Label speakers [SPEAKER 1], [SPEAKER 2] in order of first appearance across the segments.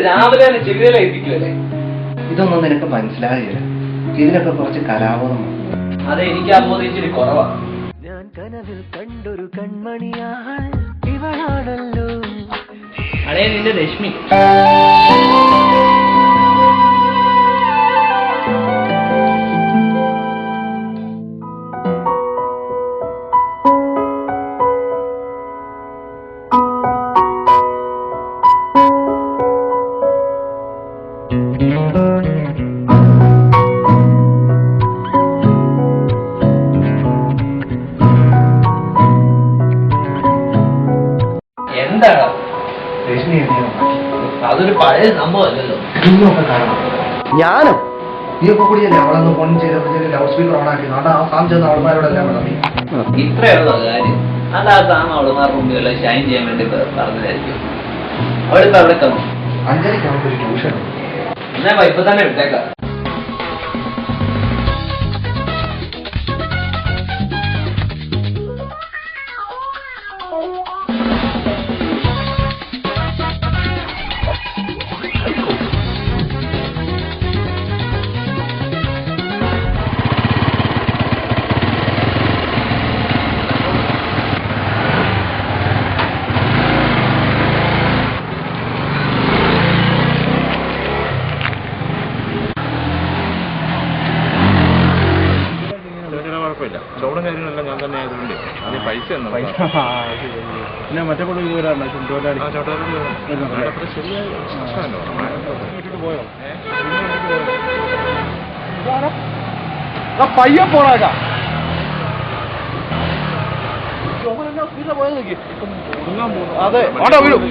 [SPEAKER 1] രാവിലെ തന്നെ ചികിത്സയിലേൽപ്പിക്കുമല്ലേ?
[SPEAKER 2] ഇതൊന്നും നിനക്ക് മനസ്സിലാകില്ല. ഇതിനൊക്കെ കുറച്ച് കലാബോധം.
[SPEAKER 1] അതെ, എനിക്ക് ആ ബോധം ഇച്ചിരി കുറവാണ്.
[SPEAKER 3] ഞാൻ കനവിൽ കണ്ടൊരു കൺമണിയാൾ ഇവളാണല്ലോ.
[SPEAKER 1] അടേ നിന്റെ രശ്മി. എന്താ
[SPEAKER 2] രശ്മി
[SPEAKER 1] അതൊരു പഴയ സംഭവമല്ലല്ലോ.
[SPEAKER 2] ഇന്നൊക്കെ കാണാം. ഞാനും ഇതൊക്കെ കൂടിയല്ലേ അവളൊന്ന് ഫോൺ ചെയ്തപ്പോൾ ലൗഡ് സ്പീക്കർ ഓണാക്കി. ആ സാം ചെന്ന് അവൾമാരോടെല്ലാം പറഞ്ഞു.
[SPEAKER 1] ഇത്രയുള്ള കാര്യം അല്ല, ആ സാം അവളുമാരുടെ മുമ്പിലെല്ലാം ഷൈൻ ചെയ്യാൻ വേണ്ടി പറഞ്ഞതായിരിക്കും. അവളിപ്പോ അവിടെ തന്നു.
[SPEAKER 2] 5:30 അവൾക്ക് ഒരു ട്യൂഷൻ.
[SPEAKER 1] എന്നാ ഇപ്പൊ തന്നെ വിട്ടേക്കാം.
[SPEAKER 4] ചോറും കാര്യങ്ങളെല്ലാം ഞാൻ തന്നെ ആയതുകൊണ്ട് അത് പൈസ
[SPEAKER 5] പിന്നെ മറ്റേ കൂടെ വരാറുണ്ട് പോയോ പയ്യ പോറാക്ക പോയത് നോക്കി. അതെ ആടാ വീടും.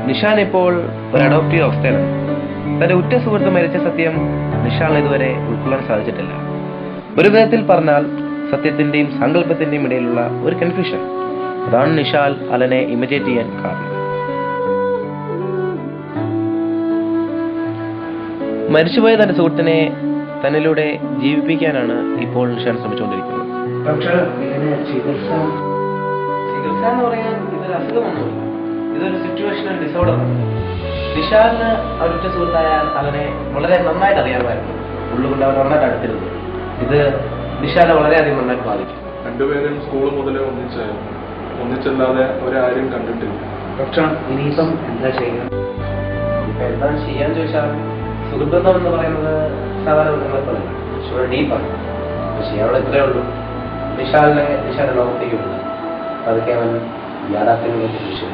[SPEAKER 2] നിഷാൻ ഇപ്പോൾ ഒരു അഡോപ്റ്റീവ് അവസ്ഥയിലാണ്. തന്റെ ഉറ്റ സുഹൃത്ത് മരിച്ച സത്യം നിഷാലിന് ഇതുവരെ ഉൾക്കൊള്ളാൻ സാധിച്ചിട്ടില്ല. ഒരു വിധത്തിൽ പറഞ്ഞാൽ സത്യത്തിന്റെയും സങ്കല്പത്തിന്റെയും ഇടയിലുള്ള ഒരു കൺഫ്യൂഷൻ. അതാണ് നിഷാൽ അലനെ ഇമിറ്റേറ്റ് ചെയ്യാൻ കാരണം. മരിച്ചുപോയ തന്റെ സുഹൃത്തിനെ തന്നിലൂടെ ജീവിപ്പിക്കാനാണ് ഇപ്പോൾ നിഷാൻ ശ്രമിച്ചുകൊണ്ടിരിക്കുന്നത്. ചികിത്സ എന്ന് പറയാൻ ഇതൊരു അസുഖമൊന്നുമില്ല. ഇതൊരു സിറ്റുവേഷണൽ ഡിസോർഡറാണ്. നിഷാലിന് അവരുറ്റ സുഹൃത്തായ അലനെ വളരെ നന്നായിട്ട് അറിയാമായിരുന്നു. ഉള്ളുകൊണ്ട് അവർ നന്നായിട്ട് അടുത്തിരുന്നു. ഇത് നിഷാലിനെ വളരെയധികം നന്നായിട്ട് ബാധിക്കും.
[SPEAKER 4] രണ്ടുപേരും സ്കൂൾ മുതലേ ഒന്നിച്ചല്ലാതെ ഒരാരും കണ്ടിട്ടില്ല.
[SPEAKER 2] ഡോക്ടർ, ഇനിയിപ്പം എന്താ ചെയ്യുന്നത്? ഇപ്പൊ എന്താ ചെയ്യാന്ന് ചോദിച്ചാൽ, സുഹൃബന്ധം എന്ന് പറയുന്നത് സാധാരണ ബന്ധങ്ങളെ പോലെ ഡീപ്പാണ്. പക്ഷേ അവിടെ ഇത്രയേ ഉള്ളൂ. നിഷാലിന്റെ ലോകത്തേക്ക് വിടുന്നത് അതൊക്കെ അവൻ യാഥാർത്ഥ്യങ്ങളിലേക്ക് തിരിച്ചു.